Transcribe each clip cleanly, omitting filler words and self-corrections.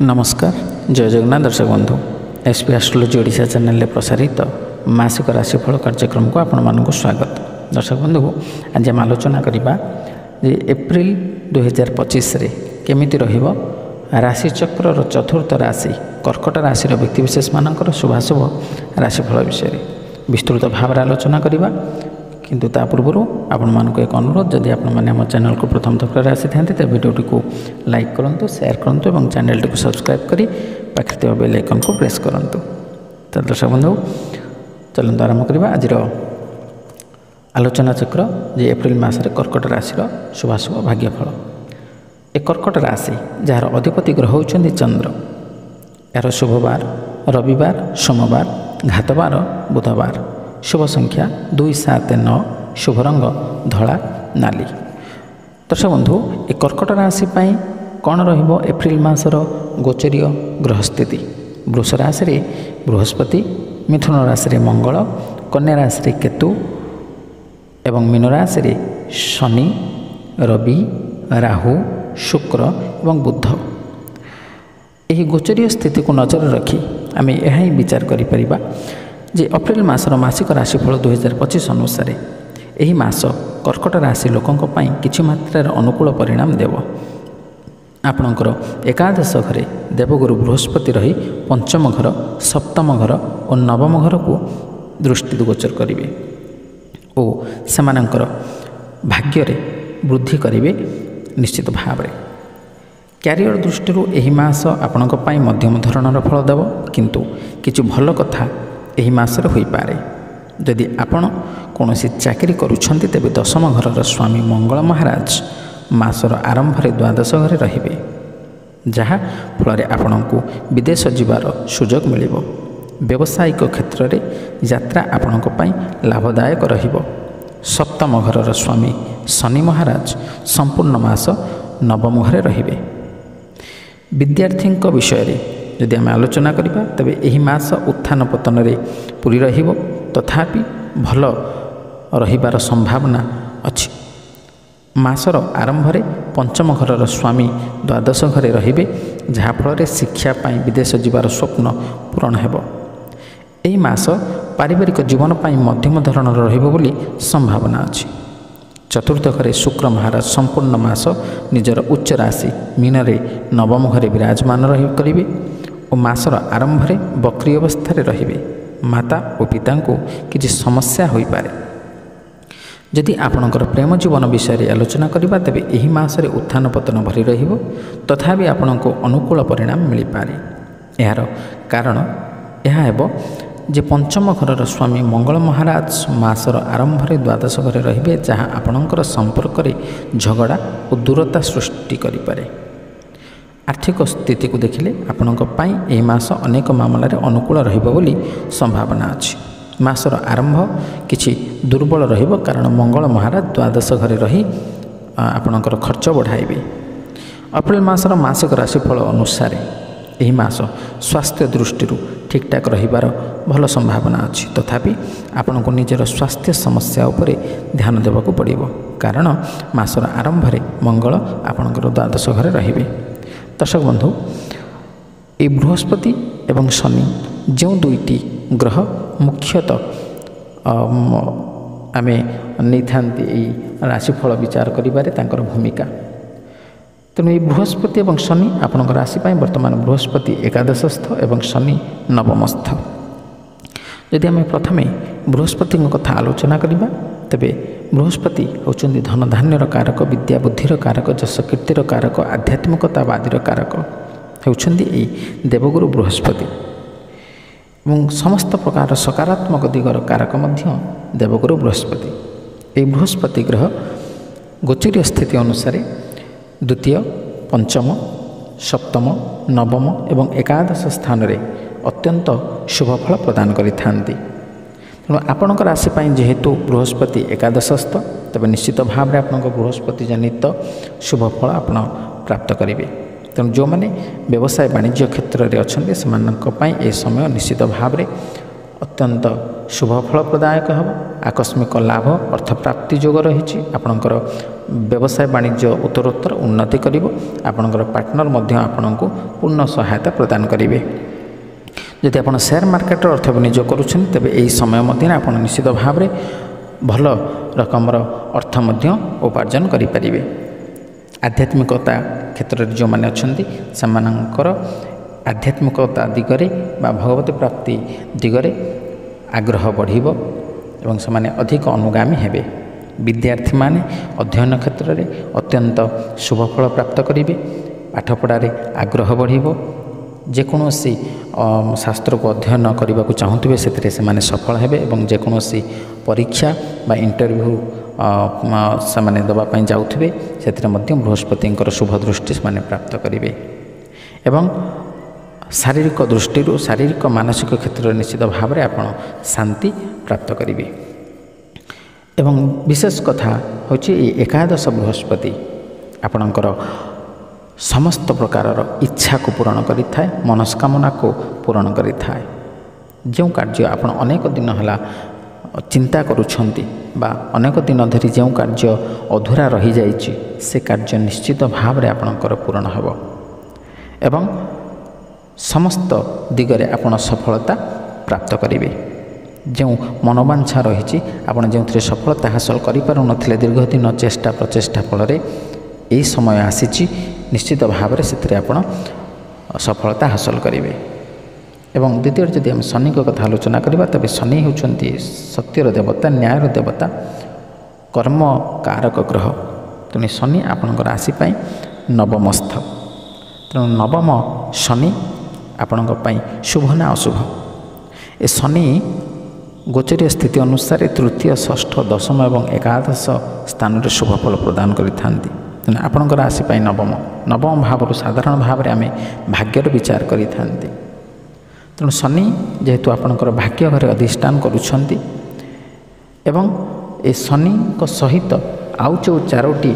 नमस्कार जय जगन्नाथ दर्शक बंधु एसपी एस्ट्रोलॉजी ओडिशा चैनल प्रसारित मासिक राशिफल कार्यक्रम को आपण मानक स्वागत। दर्शक बंधु आज आम आलोचना करवा एप्रिल 2025 रे केमिति रहिबो राशिचक्र चतुर्थ राशि कर्कट राशि व्यक्तिविशेष मानकर शुभाशुभ राशिफल विषय विस्तृत भाव आलोचना करवा। किंतु ता पूर्व आपण मानक एक अनुरोध, जदि आपण माने हम चैनल को प्रथम थर आसी था तो वीडियोटी को लाइक करूँ, शेयर करूँ और चैनल को सब्सक्राइब करी पाखे बेल आइकन को प्रेस करूँ। तो दर्शक बंधु चलते आरंभ करवा आज आलोचना चक्र जे एप्रिल मासरे कर्कट राशि शुभाशुभ भाग्यफल। ए कर्कट राशि जार अधिपति ग्रह होउछन्ति चंद्र, यार शुभवार रविवार सोमवार घातवार बुधवार, शुभ संख्या 2, 7, 9, शुभ रंग धला नाली। दर्शक बंधु ए कर्कट राशि पाई कौन रहिबो एप्रिल मासर गोचरीय ग्रह स्थिति। वृष राशि रे बृहस्पति, मिथुन राशि रे मंगल, कन्या राशि रे केतु एवं मीन राशि रे शनि, रवि, राहु, शुक्र एवं बुध। यही गोचरीय स्थिति को नजर रखी आम यह विचार करिपरिबा जे अप्रैल मासर मासिक राशिफल 2025 अनुसार यही मास कर्कट राशि लोकों किछि मात्रार अनुकूल परिणाम देव। आपणकर एकादश घरे देवगुरु बृहस्पति रही पंचम घर, सप्तम घर और नवम घर को दृष्टि गोचर करेंगे और सेमानंकर भाग्य वृद्धि करेंगे निश्चित भाव में। क्यारियर दृष्टि यही मास आपणक पई मध्यम धरणर फल देव, किंतु किछु भल कथा यही मासर हो पारे। यदि आपण कौन चाकरी करुछंती तेबे दशम घरर स्वामी मंगल महाराज मासर आरंभ में द्वादश घरे रहिबे, जहाँ फल आपण को विदेश जीवार सुजोग मिलिबो। व्यावसायिक क्षेत्र में यात्रा आपणक पई लाभदायक रहिबो। सप्तम घरर स्वामी शनि महाराज संपूर्ण मास नवम घरे रहिबे। विद्यार्थी विषय रे यदि आम आलोचना करवा तेबे यही मास उत्थान पतन रे पूरी रहिबो, तथापि भल रहिबार संभावना अछि। मासर आरंभ में पंचम घरर स्वामी द्वादश घरे रहिबे, जहाँ फल शिक्षा पाई विदेश जीवार स्वप्न पूरण हेबो। एही मास पारिवारिक जीवन पाई मध्यम धरणर रहिबो बोली संभावना अछि। चतुर्थ घरे शुक्र महाराज संपूर्ण मास निजर उच्च राशि मीन रे नवम घरे विराजमान करिवे और मासर आरंभ में बक्री अवस्था रहिबे। माता और पिता को किसी समस्या हो पारे। यदि आपणकर प्रेम जीवन विषय आलोचना करवा तेबे एही मासरे उत्थान पतन भरी रहिबो, तथापि आपणको अनुकूल परिणाम मिल पारे। यार कारण यह हेबो जे पंचम घरर स्वामी मंगल महाराज मासर आरंभ में द्वादश घरे रहिबे, जहाँ आपणकर संपर्क में झगड़ा और दूरता सृष्टि करि पारे। आर्थिक स्थिति को देखिले आपणक पई एही मास अनेक मामलार अनुकूल रहिबो बोली संभावना अछि। मासर आरंभ किछि दुर्बल रहिबो, कारण मंगल महाराज द्वादश घरे रही आपणकर खर्च बढ़ाइबे। अप्रैल मासर मासिक राशिफल अनुसार एही मास स्वास्थ्य दृष्टि ठीक ठाक रहिबार भल संभावना अछि, तथापि आपण को निजर स्वास्थ्य समस्या उपरे ध्यान देबाक पड़िबो, कारण मासर आरंभ में मंगल आपणकर द्वादश घरे रहिबे। दर्शक बंधु ये बृहस्पति एवं शनि जो दुईटी ग्रह मुख्यतः आम नहीं था राशिफल विचार करिबारे तांकर भूमिका। तेणु ये बृहस्पति एवं शनि आपणकर राशि पाई वर्तमान बृहस्पति एकादशस्थ एवं शनि नवमस्थ। यदि आम प्रथमे बृहस्पति कथा आलोचना करवा तेबे बृहस्पति होउचंदी धन धान्यर कारक, विद्या बुद्धिर कारक, जस कीर्तिर कारक, आध्यात्मिकतावादीर कारक होउचंदी एई देवगुरु बृहस्पति एवं समस्त प्रकार सकारात्मक दिगर कारक मध्य देवगुरु बृहस्पति। एई बृहस्पति ग्रह गोचरीय स्थिति अनुसार द्वितीय, पंचम, सप्तम, नवम एवं एकादश स्थान रे अत्यंत शुभ फल प्रदान करिथांती। तेणु आपणक राशि पाई जेहेतु बृहस्पति एकादशस्थ, तेज निश्चित भाव में आपन बृहस्पति जनित शुभ फल आप प्राप्त करेंगे। तेणु जो मैंने व्यवसाय वाणिज्य क्षेत्र में अच्छा से समय निश्चित भाव में अत्यंत शुभफल प्रदायक हम आकस्मिक लाभ अर्थप्राप्ति जोग रही आपणकर व्यवसाय वाणिज्य उत्तरोत्तर उन्नति कर आपणकर पार्टनर मध्य आपण को पूर्ण सहायता प्रदान करेंगे। जदि आप शेयर मार्केट अर्थ विनियोग करुँच तेज यही समय मध्य आप निश्चित भाव में भल रकमर अर्थ उपार्जन करें। आध्यात्मिकता क्षेत्र में जो मैंने अच्छा आध्यात्मिकता दिगरे बा भगवती प्राप्ति दिगरे आग्रह बढ़िबो एवं से अधिक अनुगामी हेबे। विद्यार्थी माने अध्ययन क्षेत्र में अत्यंत शुभफल प्राप्त करेंगे। पाठपढ़ारे आग्रह बढ़िबो जेकोसी शास्त्र को अध्ययन करने को चाहूबे से सफल हेबे एवं जेकोसी परीक्षा बा इंटरव्यू से देवाई जाऊे से बृहस्पति शुभ दृष्टि से प्राप्त करेंगे। एवं शारीरिक दृष्टि शारीरिक मानसिक क्षेत्र निश्चित भाव में आप शांति प्राप्त करेंगे। एवं विशेष कथा हूँ एकादश बृहस्पति आपणकर समस्त प्रकार इच्छा को पूरण करिथाए मनस्कामना को पूरण करिथाए। जो कार्य आप अनेक दिन है चिंता करुछंती बा अनेक दिन धरी जो कार्य अधूरा रही जाइछि से कार्य निश्चित भाव में आपणकर पूरण हेबो एवं समस्त दिगरे आपन सफलता प्राप्त करेंगे। जो मनोवांछा रही आपड़ जो सफलता हासिल करें दीर्घ दिन चेष्टा प्रचेष्टा फल यही समय आसी निश्चित भाव में से आपड़ सफलता हासिल करेंगे। एवं द्वितीय जदि आम शनि कथा आलोचना करवा तेज शनि होती सत्यर देवता न्यायर देवता कर्म कारक ग्रह। तेणु शनि आपणकर राशि नवमस्थ तेणु नवम शनि आपणों शुभ ना अशुभ। ए शनि गोचरीय स्थिति अनुसार तृतीय षष्ठ दशम एवं एकादश स्थान में शुभफल प्रदान करिथांती। तेणु आपणों राशि नवम नवम भाव साधारण भाव में आम भाग्यर विचार करिथांती। तेणु शनि जेहेतु आपणकर भाग्य घरे अधिष्ठान करुछंती एवं ए शनि सहित आउ जो चारोटी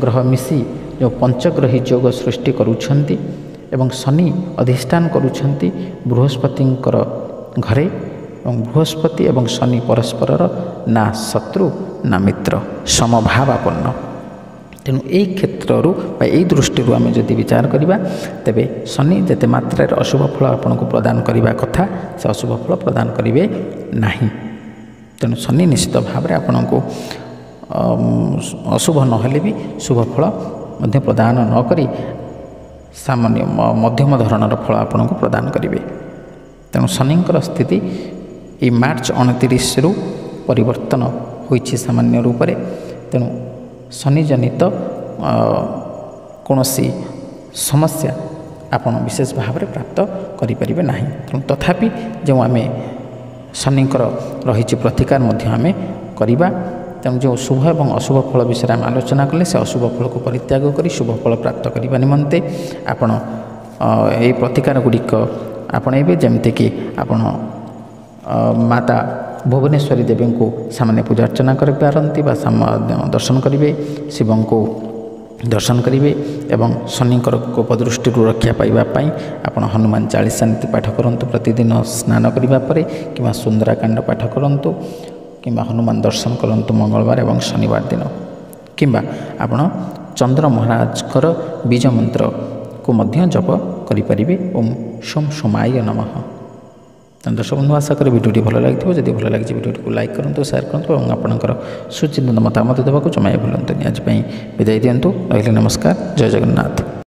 ग्रह मिसी जो पंचग्रही योग सृष्टि करुछंती एवं शनि अधिष्ठान करुछंती बृहस्पतिंकर घरे एवं बृहस्पति एवं शनि परस्पर ना शत्रु ना मित्र समभावापन्न। तेणु यही क्षेत्र यही दृष्टि आम जदि विचार करवा तेबे शनि जेते मात्रा अशुभ फल आपन को प्रदान करने कथा से अशुभ फल प्रदान करेंगे नहीं। तेणु शनि निश्चित भाव में आपन को अशुभ नहेले भी शुभ फल प्रदान न करी सामान्य मध्यम धरणर फल आपन को प्रदान करेंगे। तेणु शनिंकर स्थिति ये मार्च 29 रु परिवर्तन होइछि सामान्य रूप से। तेणु शनि जनित कौनसी समस्या आपन विशेष भाव में प्राप्त करें ना। तेणु तथापि जो आम शनिंकर रही प्रतिकार आम करवा। तेणु जो शुभ और अशुभ फल विषय आम आलोचना कले से अशुभ फल को परित्याग कर शुभ फल प्राप्त करने निमंते आपण ये प्रतिकार गुड़िक आपणेबे जमतीकि आपण माता भुवनेश्वरी देवी को सामान्य पूजा अर्चना कर पारती दर्शन करेंगे शिव को दर्शन करेंगे एवं शनिकर कोपदृष्टि रक्षा पाइबापी आप हनुमान चालीसा नीति पाठ करूँ प्रतिदिन स्नान करने कि सुंदराकांड पाठ करूँ कि हनुमान दर्शन करूँ मंगलवार एवं शनिवार दिन कि आपण चंद्र महाराजकर बीज मंत्र को मध्य जप करें। ओम सोम सोमाय नमः। दर्शक बंधु आशा करें भिडियो भल लगी जब भल लगी भिडियो को लाइक करूँ शेयर करूँ और आपंकर सुचिंतित मतामत देवाक जमाई भूलुनि। आज विदाय दिंतु। रही नमस्कार। जय जगन्नाथ।